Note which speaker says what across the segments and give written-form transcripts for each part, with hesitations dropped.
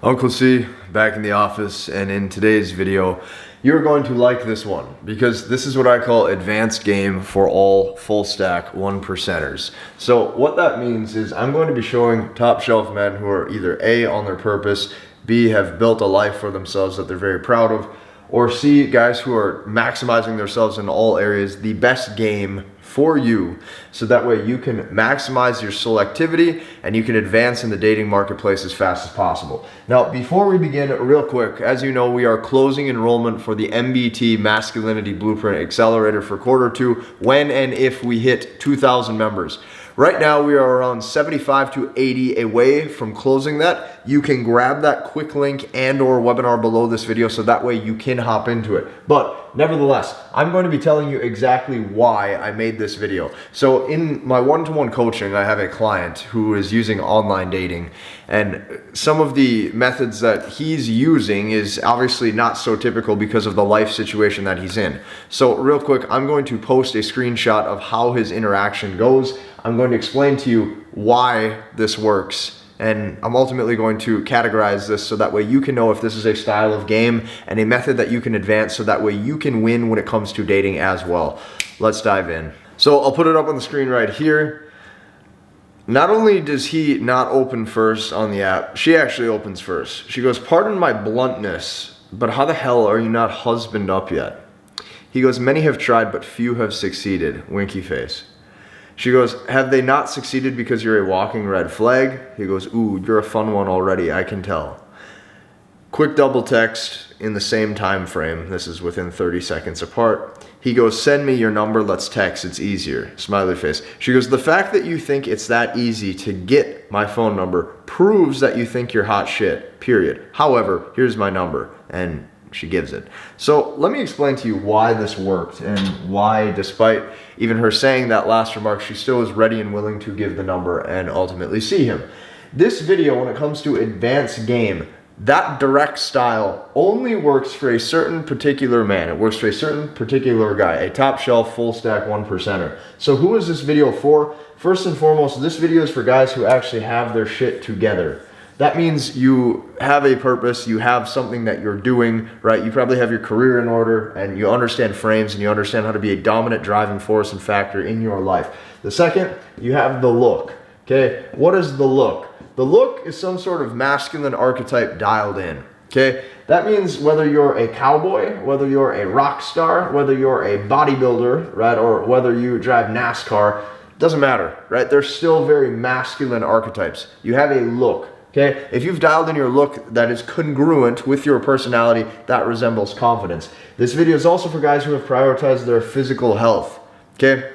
Speaker 1: Uncle C back in the office, and in today's video you're going to like this one because this is what I call advanced game for all full stack 1%ers. So what that means is I'm going to be showing top shelf men who are either A, on their purpose, B, have built a life for themselves that they're very proud of, or C, guys who are maximizing themselves in all areas, the best game for you, so that way you can maximize your selectivity and you can advance in the dating marketplace as fast as possible. Now, before we begin, real quick, as you know, we are closing enrollment for the MBT Masculinity Blueprint Accelerator for Q2 when and if we hit 2,000 members. Right now, we are around 75 to 80 away from closing that. You can grab that quick link and or webinar below this video so that way you can hop into it. But nevertheless, I'm going to be telling you exactly why I made this video. So in my one-to-one coaching, I have a client who is using online dating, and some of the methods that he's using is obviously not so typical because of the life situation that he's in. So real quick, I'm going to post a screenshot of how his interaction goes. I'm going to explain to you why this works, and I'm ultimately going to categorize this so that way you can know if this is a style of game and a method that you can advance so that way you can win when it comes to dating as well. Let's dive in. So I'll put it up on the screen right here. Not only does he not open first on the app, she actually opens first. She goes, "Pardon my bluntness, but how the hell are you not husband up yet?" He goes, "Many have tried, but few have succeeded." Winky face. She goes, "Have they not succeeded because you're a walking red flag?" He goes, "Ooh, you're a fun one already, I can tell." Quick double text in the same time frame. This is within 30 seconds apart. He goes, "Send me your number, let's text, it's easier." Smiley face. She goes, "The fact that you think it's that easy to get my phone number proves that you think you're hot shit, period. However, here's my number." And she gives it. So let me explain to you why this worked and why, despite even her saying that last remark, she still is ready and willing to give the number and ultimately see him. This video, when it comes to advanced game, that direct style only works for a certain particular man. It works for a certain particular guy, a top shelf full stack 1%er. So who is this video for? First and foremost, this video is for guys who actually have their shit together. That means you have a purpose, you have something that you're doing, right? You probably have your career in order and you understand frames and you understand how to be a dominant driving force and factor in your life. The second, you have the look, okay? What is the look? The look is some sort of masculine archetype dialed in, okay? That means whether you're a cowboy, whether you're a rock star, whether you're a bodybuilder, right? Or whether you drive NASCAR, doesn't matter, right? They're still very masculine archetypes. You have a look. Okay, if you've dialed in your look that is congruent with your personality, that resembles confidence. This video is also for guys who have prioritized their physical health. Okay,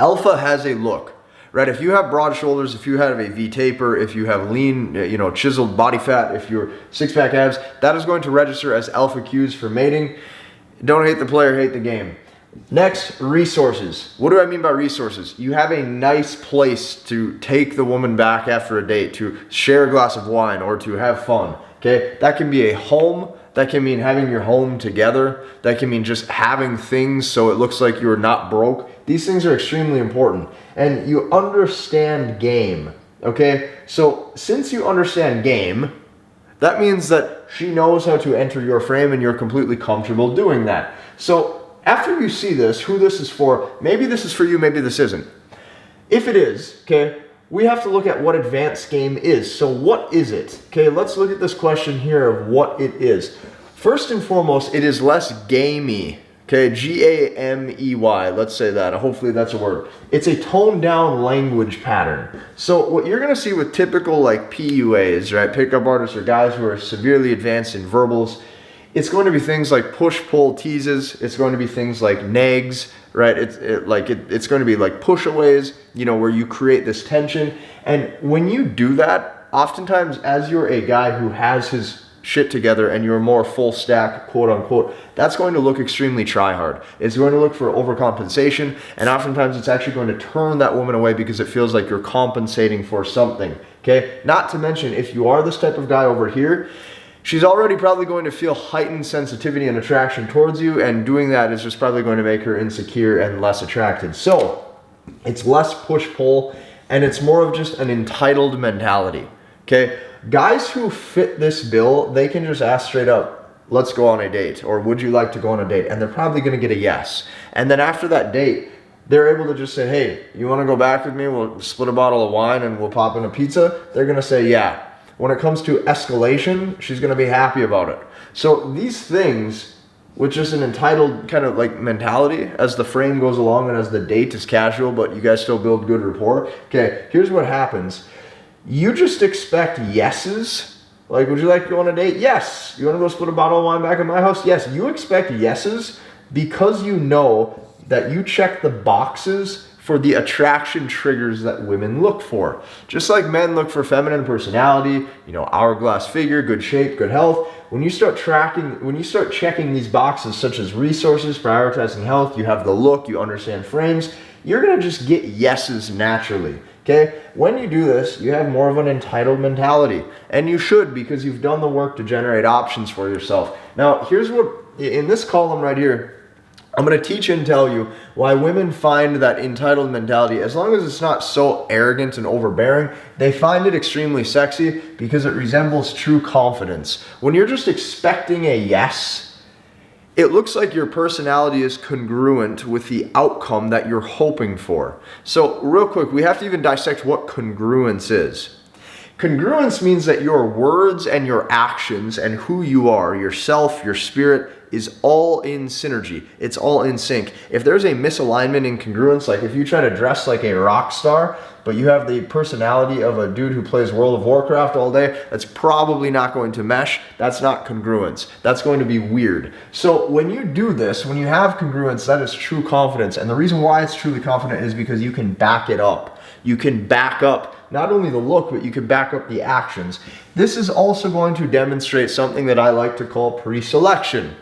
Speaker 1: alpha has a look, right? If you have broad shoulders, if you have a V-taper, if you have lean, chiseled body fat, if you're six-pack abs, that is going to register as alpha cues for mating. Don't hate the player, hate the game. Next, resources. What do I mean by resources? You have a nice place to take the woman back after a date, to share a glass of wine or to have fun, okay? That can be a home. That can mean having your home together. That can mean just having things so it looks like you're not broke. These things are extremely important. And you understand game, okay? So since you understand game, that means that she knows how to enter your frame and you're completely comfortable doing that. So after you see this, who this is for, maybe this is for you, maybe this isn't. If it is, okay, we have to look at what advanced game is. So what is it? Okay, let's look at this question here of what it is. First and foremost, it is less gamey. Okay, G-A-M-E-Y, let's say that. Hopefully that's a word. It's a toned down language pattern. So what you're gonna see with typical like PUAs, right, pickup artists or guys who are severely advanced in verbals, it's going to be things like push, pull, teases. It's going to be things like nags, right? It's going to be like pushaways, where you create this tension. And when you do that, oftentimes as you're a guy who has his shit together and you're more full stack, quote unquote, that's going to look extremely try hard. It's going to look for overcompensation, and oftentimes it's actually going to turn that woman away because it feels like you're compensating for something, okay? Not to mention, if you are this type of guy over here, she's already probably going to feel heightened sensitivity and attraction towards you, and doing that is just probably going to make her insecure and less attracted. So it's less push-pull, and it's more of just an entitled mentality, okay? Guys who fit this bill, they can just ask straight up, let's go on a date, or would you like to go on a date? And they're probably going to get a yes. And then after that date, they're able to just say, hey, you want to go back with me? We'll split a bottle of wine and we'll pop in a pizza. They're going to say, yeah. When it comes to escalation, she's going to be happy about it. So these things, with just an entitled kind of like mentality as the frame goes along and as the date is casual, but you guys still build good rapport. Okay, here's what happens. You just expect yeses. Like, would you like to go on a date? Yes. You want to go split a bottle of wine back at my house? Yes. You expect yeses because you know that you check the boxes for the attraction triggers that women look for. Just like men look for feminine personality, hourglass figure, good shape, good health. When you start checking these boxes such as resources, prioritizing health, you have the look, you understand frames, you're gonna just get yeses naturally. Okay? When you do this, you have more of an entitled mentality. And you should, because you've done the work to generate options for yourself. Now, here's what, in this column right here, I'm going to teach and tell you why women find that entitled mentality, as long as it's not so arrogant and overbearing, they find it extremely sexy because it resembles true confidence. When you're just expecting a yes, it looks like your personality is congruent with the outcome that you're hoping for. So real quick, we have to even dissect what congruence is. Congruence means that your words and your actions and who you are, yourself, your spirit, is all in synergy. It's all in sync. If there's a misalignment in congruence, like if you try to dress like a rock star, but you have the personality of a dude who plays World of Warcraft all day, that's probably not going to mesh. That's not congruence. That's going to be weird. So when you do this, when you have congruence, that is true confidence. And the reason why it's truly confident is because you can back it up. You can back up not only the look, but you can back up the actions. This is also going to demonstrate something that I like to call pre-selection.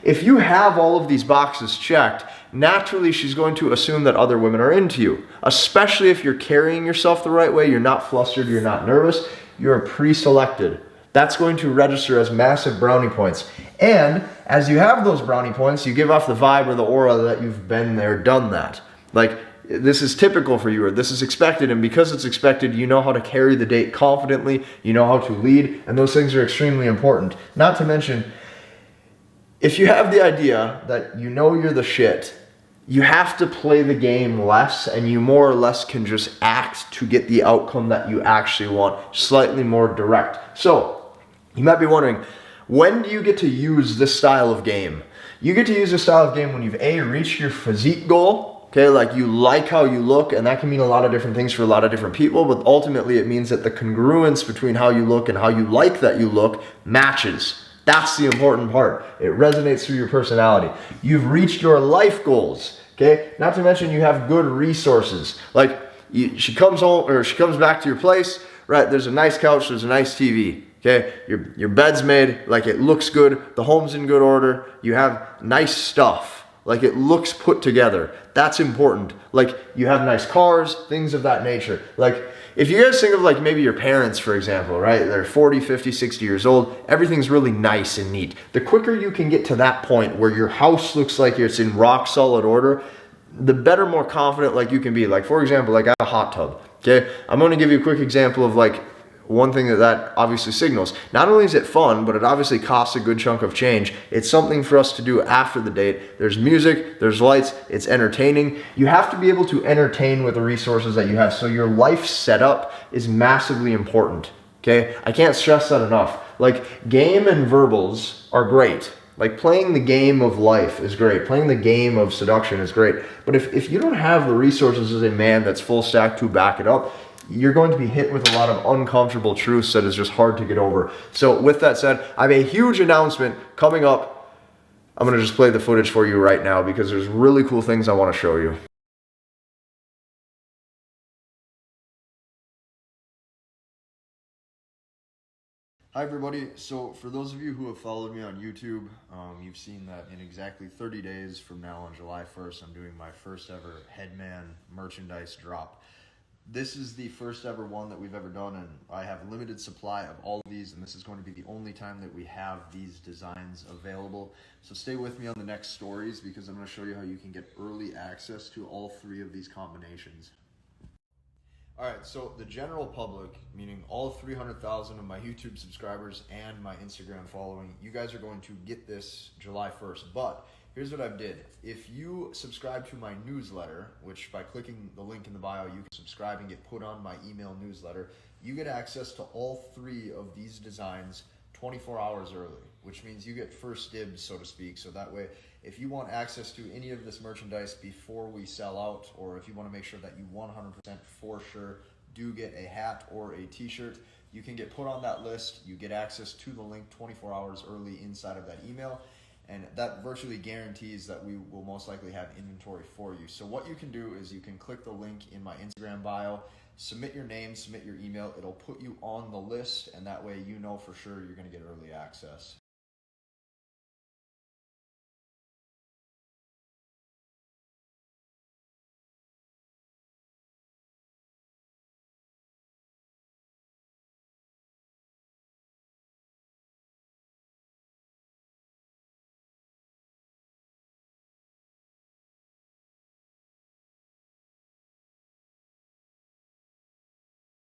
Speaker 1: If you have all of these boxes checked, naturally she's going to assume that other women are into you, especially if you're carrying yourself the right way, you're not flustered, you're not nervous, you're pre-selected. That's going to register as massive brownie points. And as you have those brownie points, you give off the vibe or the aura that you've been there, done that. Like, this is typical for you, or this is expected, and because it's expected, you know how to carry the date confidently, you know how to lead, and those things are extremely important. Not to mention, if you have the idea that you know you're the shit, you have to play the game less, and you more or less can just act to get the outcome that you actually want, slightly more direct. So, you might be wondering, when do you get to use this style of game? You get to use this style of game when you've reached your physique goal, okay, like you like how you look, and that can mean a lot of different things for a lot of different people, but ultimately it means that the congruence between how you look and how you like that you look matches. That's the important part. It resonates through your personality. You've reached your life goals, okay? Not to mention you have good resources. Like she comes home, or she comes back to your place, right? There's a nice couch, there's a nice TV, okay? Your bed's made, like it looks good, the home's in good order, you have nice stuff, like it looks put together. That's important. Like you have nice cars, things of that nature. Like if you guys think of like maybe your parents, for example, right? They're 40, 50, 60 years old. Everything's really nice and neat. The quicker you can get to that point where your house looks like it's in rock solid order, the better, more confident like you can be. Like for example, like I have a hot tub, okay? I'm going to give you a quick example of like one thing that obviously signals. Not only is it fun, but it obviously costs a good chunk of change. It's something for us to do after the date. There's music, there's lights, it's entertaining. You have to be able to entertain with the resources that you have. So your life setup is massively important, okay? I can't stress that enough. Like game and verbals are great. Like playing the game of life is great. Playing the game of seduction is great. But if you don't have the resources as a man that's full stack to back it up, you're going to be hit with a lot of uncomfortable truths that is just hard to get over. So with that said, I have a huge announcement coming up. I'm going to just play the footage for you right now because there's really cool things I want to show you. Hi everybody, so for those of you who have followed me on YouTube, you've seen that in exactly 30 days from now on July 1st, I'm doing my first ever Headman merchandise drop. This is the first ever one that we've ever done, and I have a limited supply of all of these, and this is going to be the only time that we have these designs available. So stay with me on the next stories because I'm going to show you how you can get early access to all three of these combinations. All right, so the general public, meaning all 300,000 of my YouTube subscribers and my Instagram following, you guys are going to get this July 1st. But here's what I did. If you subscribe to my newsletter, which by clicking the link in the bio, you can subscribe and get put on my email newsletter, you get access to all 3 of these designs 24 hours early, which means you get first dibs, so to speak. So that way, if you want access to any of this merchandise before we sell out, or if you want to make sure that you 100% for sure do get a hat or a t-shirt, you can get put on that list. You get access to the link 24 hours early inside of that email. And that virtually guarantees that we will most likely have inventory for you. So what you can do is you can click the link in my Instagram bio, submit your name, submit your email. It'll put you on the list, and that way you know for sure you're going to get early access.